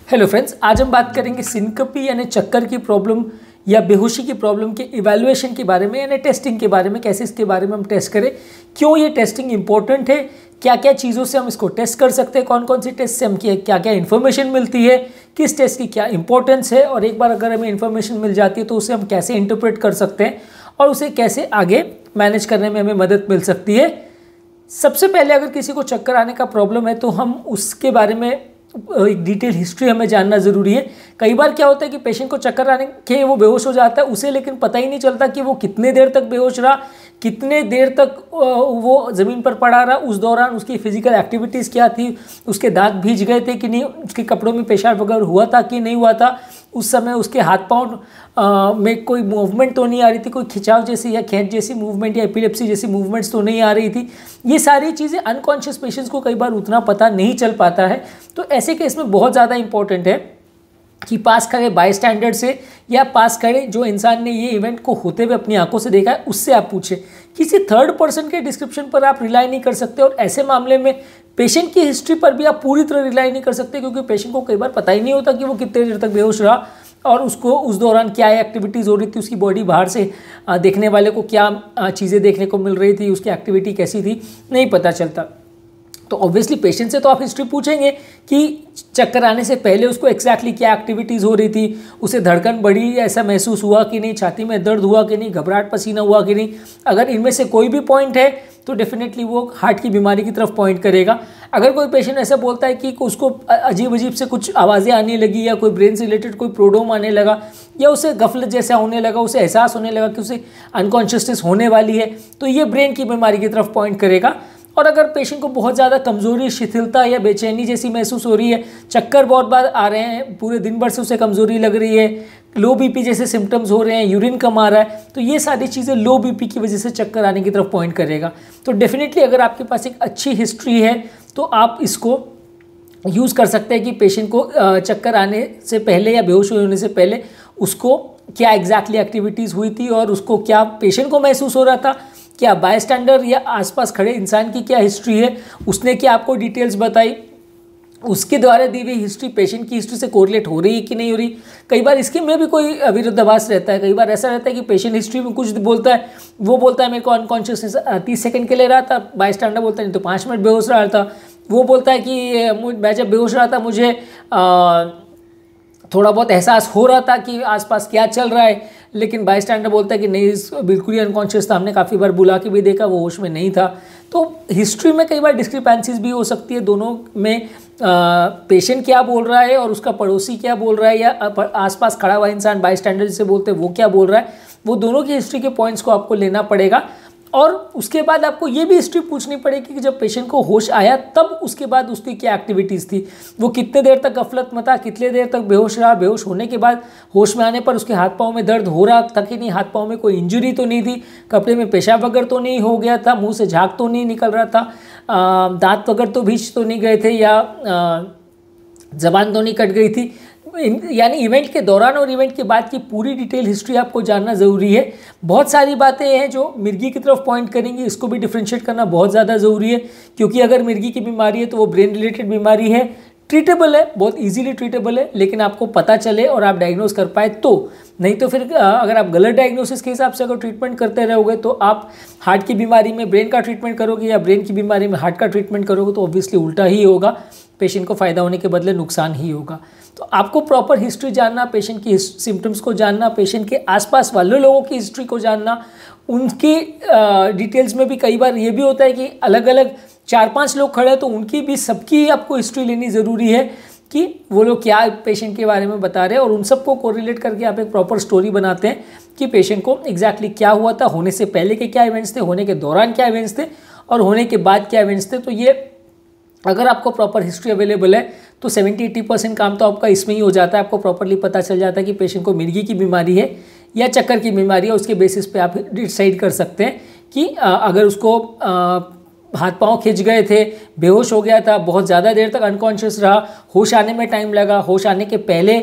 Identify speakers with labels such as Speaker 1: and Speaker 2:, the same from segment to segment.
Speaker 1: Hello friends, आज हम बात करेंगे सिनकपी यानी चक्कर की प्रॉब्लम या बेहोशी की प्रॉब्लम के इवैल्यूएशन के बारे में यानी टेस्टिंग के बारे में। कैसे इसके बारे में हम टेस्ट करें, क्यों ये टेस्टिंग इंपॉर्टेंट है, क्या क्या चीज़ों से हम इसको टेस्ट कर सकते हैं, कौन कौन सी टेस्ट से हम क्या क्या इन्फॉर्मेशन मिलती है, किस टेस्ट की क्या इंपॉर्टेंस है, और एक बार अगर हमें इन्फॉर्मेशन मिल जाती है तो उसे हम कैसे इंटरप्रेट कर सकते हैं और उसे कैसे आगे मैनेज करने में हमें मदद मिल सकती है। सबसे पहले अगर किसी को चक्कर आने का प्रॉब्लम है तो हम उसके बारे में एक डिटेल हिस्ट्री हमें जानना ज़रूरी है। कई बार क्या होता है कि पेशेंट को चक्कर आने के वो बेहोश हो जाता है, उसे लेकिन पता ही नहीं चलता कि वो कितने देर तक बेहोश रहा, कितने देर तक वो ज़मीन पर पड़ा रहा, उस दौरान उसकी फिजिकल एक्टिविटीज़ क्या थी, उसके दांत भीग गए थे कि नहीं, उसके कपड़ों में पेशाब वगैरह हुआ था कि नहीं हुआ था, उस समय उसके हाथ पाँव में कोई मूवमेंट तो नहीं आ रही थी, कोई खिंचाव जैसी या खींच जैसी मूवमेंट या एपिलेप्सी जैसी मूवमेंट्स तो नहीं आ रही थी। ये सारी चीज़ें अनकॉन्शियस पेशेंट्स को कई बार उतना पता नहीं चल पाता है। तो ऐसे केस में बहुत ज़्यादा इंपॉर्टेंट है कि पास खड़े बाय स्टैंडर्ड से या पास खड़े जो इंसान ने ये इवेंट को होते हुए अपनी आंखों से देखा है उससे आप पूछें। किसी थर्ड पर्सन के डिस्क्रिप्शन पर आप रिलाई नहीं कर सकते, और ऐसे मामले में पेशेंट की हिस्ट्री पर भी आप पूरी तरह रिलाई नहीं कर सकते, क्योंकि पेशेंट को कई बार पता ही नहीं होता कि वो कितने देर तक बेहोश रहा और उसको उस दौरान क्या एक्टिविटीज़ हो रही थी, उसकी बॉडी बाहर से देखने वाले को क्या चीज़ें देखने को मिल रही थी, उसकी एक्टिविटी कैसी थी, नहीं पता चलता। तो ऑब्वियसली पेशेंट से तो आप हिस्ट्री पूछेंगे कि चक्कर आने से पहले उसको एक्जैक्टली क्या एक्टिविटीज़ हो रही थी, उसे धड़कन बढ़ी ऐसा महसूस हुआ कि नहीं, छाती में दर्द हुआ कि नहीं, घबराहट पसीना हुआ कि नहीं। अगर इनमें से कोई भी पॉइंट है तो डेफिनेटली वो हार्ट की बीमारी की तरफ पॉइंट करेगा। अगर कोई पेशेंट ऐसा बोलता है कि उसको अजीब अजीब से कुछ आवाज़ें आने लगी, या कोई ब्रेन से रिलेटेड कोई प्रोडोम आने लगा, या उसे गफलत जैसा होने लगा, उसे एहसास होने लगा कि उसे अनकॉन्शियसनेस होने वाली है, तो ये ब्रेन की बीमारी की तरफ पॉइंट करेगा। और अगर पेशेंट को बहुत ज़्यादा कमज़ोरी, शिथिलता या बेचैनी जैसी महसूस हो रही है, चक्कर बहुत बार आ रहे हैं, पूरे दिन भर से उसे कमज़ोरी लग रही है, लो बीपी जैसे सिम्टम्स हो रहे हैं, यूरिन कम आ रहा है, तो ये सारी चीज़ें लो बीपी की वजह से चक्कर आने की तरफ पॉइंट करेगा। तो डेफिनेटली अगर आपके पास एक अच्छी हिस्ट्री है तो आप इसको यूज़ कर सकते हैं कि पेशेंट को चक्कर आने से पहले या बेहोश होने से पहले उसको क्या एग्जैक्टली एक्टिविटीज़ हुई थी, और उसको क्या पेशेंट को महसूस हो रहा था, क्या बाय स्टैंडर्ड या आसपास खड़े इंसान की क्या हिस्ट्री है, उसने क्या आपको डिटेल्स बताई, उसके द्वारा दी हुई हिस्ट्री पेशेंट की हिस्ट्री से कोरिलेट हो रही है कि नहीं हो रही। कई बार इसके में भी कोई विरोधाभास रहता है। कई बार ऐसा रहता है कि पेशेंट हिस्ट्री में कुछ बोलता है, वो बोलता है मेरे को अनकॉन्शियसनेस 30 सेकंड के लिए रहा था, बाय स्टैंडर्ड बोलता है नहीं तो 5 मिनट बेहोश रहा था। वो बोलता है कि मैं जब बेहोश रहा था मुझे थोड़ा बहुत एहसास हो रहा था कि आसपास क्या चल रहा है, लेकिन बाय स्टैंडर बोलता है कि नहीं, बिल्कुल ही अनकॉन्शियस था, हमने काफ़ी बार बुला के भी देखा, वो होश में नहीं था। तो हिस्ट्री में कई बार डिस्क्रिपेंसीज भी हो सकती है दोनों में, पेशेंट क्या बोल रहा है और उसका पड़ोसी क्या बोल रहा है, या आसपास खड़ा हुआ इंसान बाय स्टैंडर जिसे बोलते हैं वो क्या बोल रहा है। वो दोनों की हिस्ट्री के पॉइंट्स को आपको लेना पड़ेगा, और उसके बाद आपको ये भी हिस्ट्री पूछनी पड़ेगी कि जब पेशेंट को होश आया तब उसके बाद उसकी क्या एक्टिविटीज़ थी, वो कितने देर तक गफलत में था, कितने देर तक बेहोश रहा, बेहोश होने के बाद होश में आने पर उसके हाथ पाँव में दर्द हो रहा था कि नहीं, हाथ पाँव में कोई इंजरी तो नहीं थी, कपड़े में पेशाब वगैरह तो नहीं हो गया था, मुँह से झाग तो नहीं निकल रहा था, दांत वगैरह तो भींच तो नहीं गए थे, या ज़बान तो नहीं कट गई थी। यानी इवेंट के दौरान और इवेंट के बाद की पूरी डिटेल हिस्ट्री आपको जानना ज़रूरी है। बहुत सारी बातें हैं जो मिर्गी की तरफ पॉइंट करेंगी, इसको भी डिफ्रेंशिएट करना बहुत ज़्यादा ज़रूरी है, क्योंकि अगर मिर्गी की बीमारी है तो वो ब्रेन रिलेटेड बीमारी है, ट्रीटेबल है, बहुत इजीली ट्रीटेबल है, लेकिन आपको पता चले और आप डायग्नोज कर पाए तो। नहीं तो फिर अगर आप गलत डायग्नोसिस के हिसाब से अगर ट्रीटमेंट करते रहोगे तो आप हार्ट की बीमारी में ब्रेन का ट्रीटमेंट करोगे, या ब्रेन की बीमारी में हार्ट का ट्रीटमेंट करोगे, तो ऑब्वियसली उल्टा ही होगा, पेशेंट को फ़ायदा होने के बदले नुकसान ही होगा। तो आपको प्रॉपर हिस्ट्री जानना, पेशेंट की सिम्टम्स को जानना, पेशेंट के आसपास वाले लोगों की हिस्ट्री को जानना, उनकी डिटेल्स में भी कई बार ये भी होता है कि अलग अलग 4-5 लोग खड़े हैं तो उनकी भी सबकी आपको हिस्ट्री लेनी ज़रूरी है कि वो लोग क्या पेशेंट के बारे में बता रहे हैं, और उन सबको कोरिलेट करके आप एक प्रॉपर स्टोरी बनाते हैं कि पेशेंट को एग्जैक्टली क्या हुआ था, होने से पहले के क्या इवेंट्स थे, होने के दौरान क्या इवेंट्स थे, और होने के बाद क्या इवेंट्स थे। तो ये अगर आपको प्रॉपर हिस्ट्री अवेलेबल है तो 70-80% काम तो आपका इसमें ही हो जाता है। आपको प्रॉपरली पता चल जाता है कि पेशेंट को मिर्गी की बीमारी है या चक्कर की बीमारी है, उसके बेसिस पे आप डिसाइड कर सकते हैं कि अगर उसको हाथ पांव खिंच गए थे, बेहोश हो गया था, बहुत ज़्यादा देर तक अनकॉन्शियस रहा, होश आने में टाइम लगा, होश आने के पहले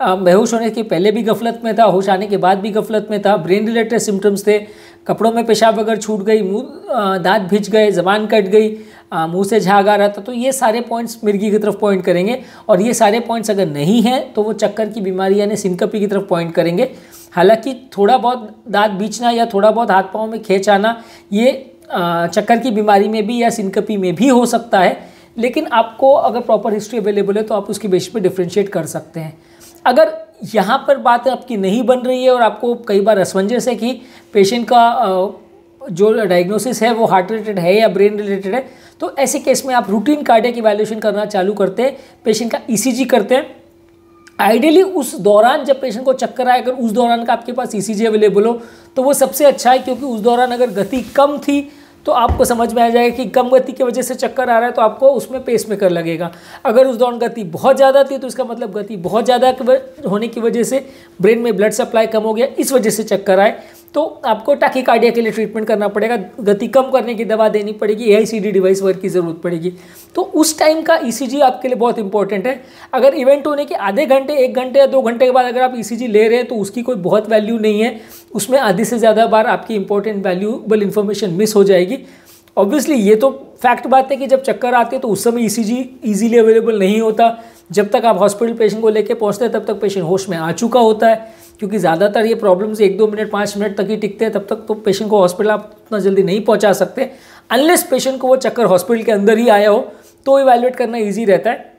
Speaker 1: बेहोश होने के पहले भी गफलत में था, होश आने के बाद भी गफलत में था, ब्रेन रिलेटेड सिम्टम्स थे, कपड़ों में पेशाब वगैरह छूट गई, मुंह दांत भिज गए, ज़बान कट गई, मुंह से झाग आ रहा था, तो ये सारे पॉइंट्स मिर्गी की तरफ पॉइंट करेंगे। और ये सारे पॉइंट्स अगर नहीं हैं तो वो चक्कर की बीमारी यानी सिनकपी की तरफ पॉइंट करेंगे। हालांकि थोड़ा बहुत दांत बीचना या थोड़ा बहुत हाथ पाँव में खींच आना ये चक्कर की बीमारी में भी या सिनकपी में भी हो सकता है, लेकिन आपको अगर प्रॉपर हिस्ट्री अवेलेबल है तो आप उसकी बेसिस पे डिफ्रेंशिएट कर सकते हैं। अगर यहाँ पर बात आपकी नहीं बन रही है और आपको कई बार असमंजस है कि पेशेंट का जो डायग्नोसिस है वो हार्ट रिलेटेड है या ब्रेन रिलेटेड है, तो ऐसे केस में आप रूटीन कार्डियक इवैल्यूएशन करना चालू करते हैं, पेशेंट का ईसीजी करते हैं। आइडियली उस दौरान जब पेशेंट को चक्कर आए, अगर उस दौरान का आपके पास ईसीजी अवेलेबल हो तो वो सबसे अच्छा है, क्योंकि उस दौरान अगर गति कम थी तो आपको समझ में आ जाएगा कि कम गति की वजह से चक्कर आ रहा है, तो आपको उसमें पेसमेकर लगेगा। अगर उस दौरान गति बहुत ज़्यादा थी तो इसका मतलब गति बहुत ज़्यादा होने की वजह से ब्रेन में ब्लड सप्लाई कम हो गया, इस वजह से चक्कर आए, तो आपको टैकीकार्डिया के लिए ट्रीटमेंट करना पड़ेगा, गति कम करने की दवा देनी पड़ेगी, एआईसीडी डिवाइस वर्क की ज़रूरत पड़ेगी। तो उस टाइम का ईसीजी आपके लिए बहुत इंपॉर्टेंट है। अगर इवेंट होने के आधे घंटे, 1 घंटे या 2 घंटे के बाद अगर आप ईसीजी ले रहे हैं तो उसकी कोई बहुत वैल्यू नहीं है, उसमें आधी से ज़्यादा बार आपकी इंपॉर्टेंट वैल्यूबल इन्फॉर्मेशन मिस हो जाएगी। ऑब्वियसली ये तो फैक्ट बात है कि जब चक्कर आते हैं तो उस समय ईसीजी ईजिली अवेलेबल नहीं होता। जब तक आप हॉस्पिटल पेशेंट को लेके पहुंचते हैं तब तक पेशेंट होश में आ चुका होता है, क्योंकि ज़्यादातर ये प्रॉब्लम्स 1-2 मिनट 5 मिनट तक ही टिकते हैं, तब तक तो पेशेंट को हॉस्पिटल आप उतना जल्दी नहीं पहुंचा सकते। अनलेस पेशेंट को वो चक्कर हॉस्पिटल के अंदर ही आया हो तो इवैल्यूएट करना ईजी रहता है।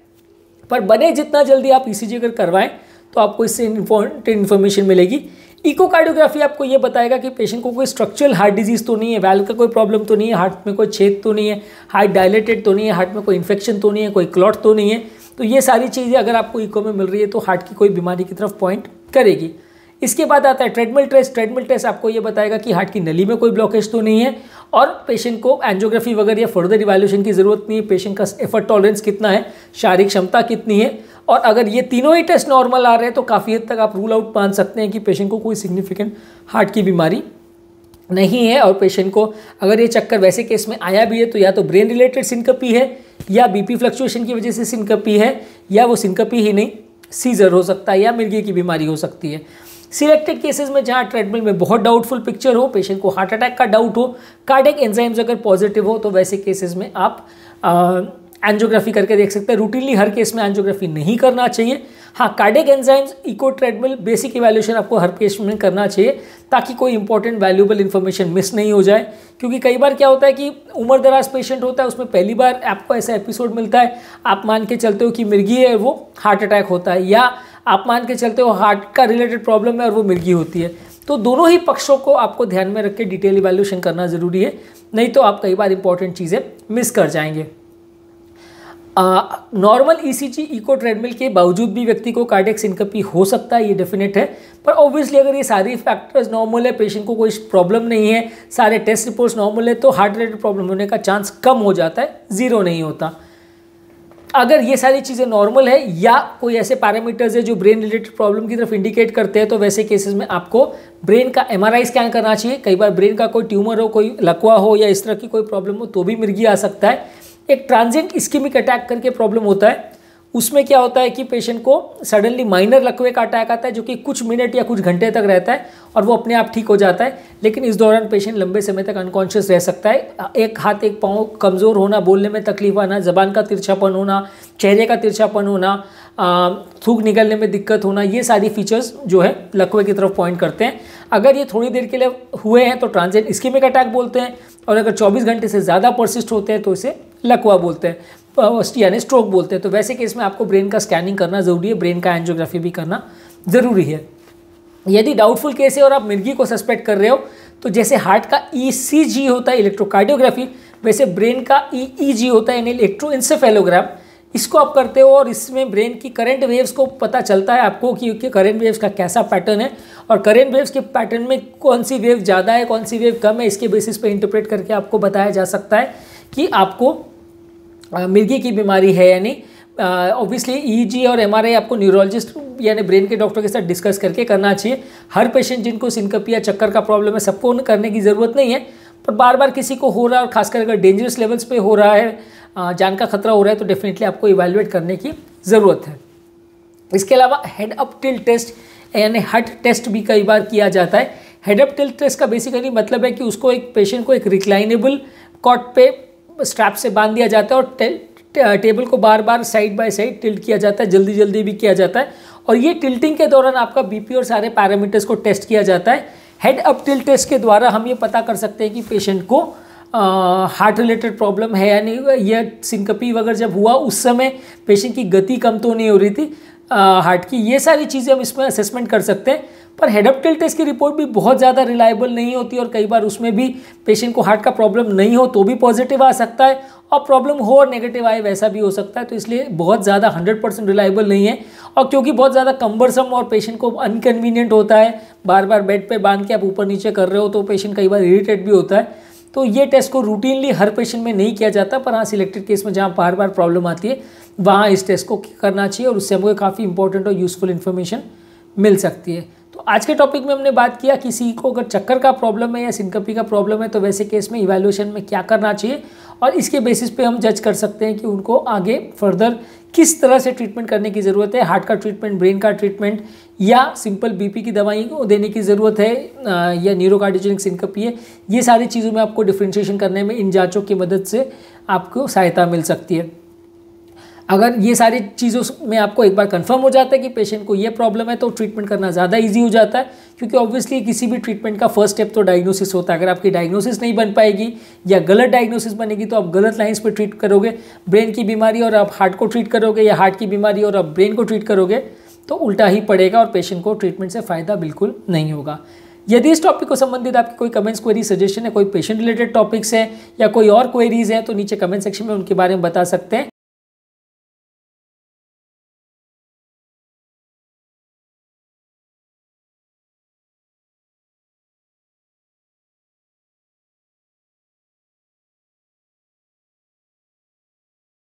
Speaker 1: पर बने जितना जल्दी आप ईसीजी अगर करवाएं तो आपको इससे इम्पोर्टेंट इन्फॉर्मेशन मिलेगी। इकोकार्डियोग्राफी आपको ये बताएगा कि पेशेंट को कोई स्ट्रक्चरल हार्ट डिजीज़ तो नहीं है, वैल्व का कोई प्रॉब्लम तो नहीं है, हार्ट में कोई छेद तो नहीं है, हार्ट डायलेटेड तो नहीं है, हार्ट में कोई इन्फेक्शन तो नहीं है, कोई क्लॉट तो नहीं है। तो ये सारी चीज़ें अगर आपको इको में मिल रही है तो हार्ट की कोई बीमारी की तरफ पॉइंट करेगी। इसके बाद आता है ट्रेडमिल टेस्ट। ट्रेडमिल टेस्ट आपको ये बताएगा कि हार्ट की नली में कोई ब्लॉकेज तो नहीं है, और पेशेंट को एंजियोग्राफी वगैरह या फर्दर इवैल्यूएशन की ज़रूरत नहीं है। पेशेंट का एफर्ट टॉलरेंस कितना है, शारीरिक क्षमता कितनी है, और अगर ये तीनों ही टेस्ट नॉर्मल आ रहे हैं तो काफ़ी हद तक आप रूल आउट मान सकते हैं कि पेशेंट को कोई सिग्निफिकेंट हार्ट की बीमारी नहीं है। और पेशेंट को अगर ये चक्कर वैसे केस में आया भी है तो या तो ब्रेन रिलेटेड सिनकपी है, या बीपी फ्लक्चुएशन की वजह से सिनकपी है, या वो सिनकपी ही नहीं सीजर हो सकता है, या मिर्गी की बीमारी हो सकती है। सिलेक्टेड केसेस में जहाँ ट्रेडमिल में बहुत डाउटफुल पिक्चर हो, पेशेंट को हार्ट अटैक का डाउट हो, कार्डियक एंजाइम्स अगर पॉजिटिव हो, तो वैसे केसेस में आप एंजियोग्राफी करके देख सकते हैं। रूटीनली हर केस में एंजियोग्राफी नहीं करना चाहिए। हाँ, cardiac enzymes echo treadmill basic evaluation आपको हर केस में करना चाहिए, ताकि कोई इंपॉर्टेंट वैल्यूएबल इन्फॉर्मेशन मिस नहीं हो जाए। क्योंकि कई बार क्या होता है कि उम्र दराज पेशेंट होता है, उसमें पहली बार आपको ऐसा एपिसोड मिलता है, आप मान के चलते हो कि मिर्गी है और वो हार्ट अटैक होता है, या आप मान के चलते हो हार्ट का रिलेटेड प्रॉब्लम है और वो मिर्गी होती है। तो दोनों ही पक्षों को आपको ध्यान में रख के डिटेल इवैल्यूएशन करना ज़रूरी है, नहीं तो आप कई बार इंपॉर्टेंट चीज़ें मिस कर जाएंगे। नॉर्मल ईसीजी इको ट्रेडमिल के बावजूद भी व्यक्ति को कार्डियक सिनकपी हो सकता है, ये डेफिनेट है। पर ऑब्वियसली अगर ये सारी फैक्टर्स नॉर्मल है, पेशेंट को कोई प्रॉब्लम नहीं है, सारे टेस्ट रिपोर्ट्स नॉर्मल है, तो हार्ट रिलेटेड प्रॉब्लम होने का चांस कम हो जाता है, ज़ीरो नहीं होता। अगर ये सारी चीज़ें नॉर्मल है या कोई ऐसे पैरामीटर्स है जो ब्रेन रिलेटेड प्रॉब्लम की तरफ इंडिकेट करते हैं, तो वैसे केसेस में आपको ब्रेन का एमआरआई स्कैन करना चाहिए। कई बार ब्रेन का कोई ट्यूमर हो, कोई लकवा हो, या इस तरह की कोई प्रॉब्लम हो तो भी मिर्गी आ सकता है। एक ट्रांजिएंट इस्केमिक अटैक करके प्रॉब्लम होता है, उसमें क्या होता है कि पेशेंट को सडनली माइनर लकवे का अटैक आता है, जो कि कुछ मिनट या कुछ घंटे तक रहता है और वो अपने आप ठीक हो जाता है, लेकिन इस दौरान पेशेंट लंबे समय तक अनकॉन्शियस रह सकता है। एक हाथ एक पाँव कमज़ोर होना, बोलने में तकलीफ आना, ज़बान का तिरछापन होना, चेहरे का तिरछापन होना, थूक निकलने में दिक्कत होना, ये सारी फीचर्स जो है लकवे की तरफ पॉइंट करते हैं। अगर ये थोड़ी देर के लिए हुए हैं तो ट्रांजिएंट इस्केमिक अटैक बोलते हैं, और अगर 24 घंटे से ज़्यादा परसिस्ट होते हैं तो इसे लकवा बोलते हैं, यानी स्ट्रोक बोलते हैं। तो वैसे केस में आपको ब्रेन का स्कैनिंग करना ज़रूरी है, ब्रेन का एंजियोग्राफी भी करना ज़रूरी है। यदि डाउटफुल केस है और आप मिर्गी को सस्पेक्ट कर रहे हो, तो जैसे हार्ट का ईसीजी होता है इलेक्ट्रोकार्डियोग्राफी, वैसे ब्रेन का ईईजी होता है यानी इलेक्ट्रोएंसेफेलोग्राम, इसको आप करते हो और इसमें ब्रेन की करंट वेव्स को पता चलता है आपको कि करंट वेव्स का कैसा पैटर्न है, और करंट वेव्स के पैटर्न में कौन सी वेव ज़्यादा है, कौन सी वेव कम है, इसके बेसिस पे इंटरप्रेट करके आपको बताया जा सकता है कि आपको मिर्गी की बीमारी है या नहीं। ऑब्वियसली ईईजी और एमआरआई आपको न्यूरोलॉजिस्ट यानी ब्रेन के डॉक्टर के साथ डिस्कस करके करना चाहिए। हर पेशेंट जिनको सिनकपी या चक्कर का प्रॉब्लम है सबको करने की ज़रूरत नहीं है, पर बार बार किसी को हो रहा है और खासकर अगर डेंजरस लेवल्स पे हो रहा है, जान का खतरा हो रहा है, तो डेफिनेटली आपको इवैल्यूएट करने की ज़रूरत है। इसके अलावा हेड अप टिल्ट टेस्ट यानी हट टेस्ट भी कई बार किया जाता है। हेड अप टिल्ट टेस्ट का बेसिकली मतलब है कि उसको एक पेशेंट को एक रिक्लाइनेबल कॉट पे स्ट्रैप से बांध दिया जाता है और टेबल को बार बार साइड बाय साइड टिल्ट किया जाता है, जल्दी जल्दी भी किया जाता है। और ये टिल्टिंग के दौरान आपका बीपी और सारे पैरामीटर्स को टेस्ट किया जाता है। हेड अप टिल्ट टेस्ट के द्वारा हम ये पता कर सकते हैं कि पेशेंट को हार्ट रिलेटेड प्रॉब्लम है या नहीं। यह सिंकपी वगैरह जब हुआ उस समय पेशेंट की गति कम तो नहीं हो रही थी हार्ट की, ये सारी चीज़ें हम इसमें असेसमेंट कर सकते हैं। पर हेड अप टिल्ट टेस्ट की रिपोर्ट भी बहुत ज़्यादा रिलायबल नहीं होती और कई बार उसमें भी पेशेंट को हार्ट का प्रॉब्लम नहीं हो तो भी पॉजिटिव आ सकता है और प्रॉब्लम हो और नेगेटिव आए वैसा भी हो सकता है। तो इसलिए बहुत ज़्यादा 100% रिलायबल नहीं है। और क्योंकि बहुत ज़्यादा कम्बरसम और पेशेंट को अनकन्वीनियंट होता है, बार बार बेड पे बांध के आप ऊपर नीचे कर रहे हो तो पेशेंट कई बार इरिटेट भी होता है। तो ये टेस्ट को रूटीनली हर पेशेंट में नहीं किया जाता, पर हाँ सिलेक्टेड केस में जहाँ बार बार प्रॉब्लम आती है वहाँ इस टेस्ट को करना चाहिए और उससे हमको काफ़ी इंपॉर्टेंट और यूज़फुल इन्फॉर्मेशन मिल सकती है। तो आज के टॉपिक में हमने बात किया किसी को अगर चक्कर का प्रॉब्लम है या सिनकपी का प्रॉब्लम है तो वैसे केस में इवैल्यूएशन में क्या करना चाहिए और इसके बेसिस पे हम जज कर सकते हैं कि उनको आगे फर्दर किस तरह से ट्रीटमेंट करने की ज़रूरत है। हार्ट का ट्रीटमेंट, ब्रेन का ट्रीटमेंट या सिंपल बीपी की दवाई को देने की ज़रूरत है या न्यूरोकार्डियोजेनिक सिनकपी है। ये सारी चीज़ों में आपको डिफ्रेंशिएशन करने में इन जांचों की मदद से आपको सहायता मिल सकती है। अगर ये सारी चीज़ों में आपको एक बार कंफर्म हो जाता है कि पेशेंट को ये प्रॉब्लम है तो ट्रीटमेंट करना ज़्यादा इजी हो जाता है, क्योंकि ऑब्वियसली किसी भी ट्रीटमेंट का फर्स्ट स्टेप तो डायग्नोसिस होता है। अगर आपकी डायग्नोसिस नहीं बन पाएगी या गलत डायग्नोसिस बनेगी तो आप गलत लाइंस पे ट्रीट करोगे। ब्रेन की बीमारी और आप हार्ट को ट्रीट करोगे या हार्ट की बीमारी और आप ब्रेन को ट्रीट करोगे तो उल्टा ही पड़ेगा और पेशेंट को ट्रीटमेंट से फ़ायदा बिल्कुल नहीं होगा। यदि इस टॉपिक को संबंधित आपकी कोई कमेंट्स, क्वेरी, सजेशन है, कोई पेशेंट रिलेटेड टॉपिक्स है या कोई और क्वेरीज हैं तो नीचे कमेंट सेक्शन में उनके बारे में बता सकते हैं।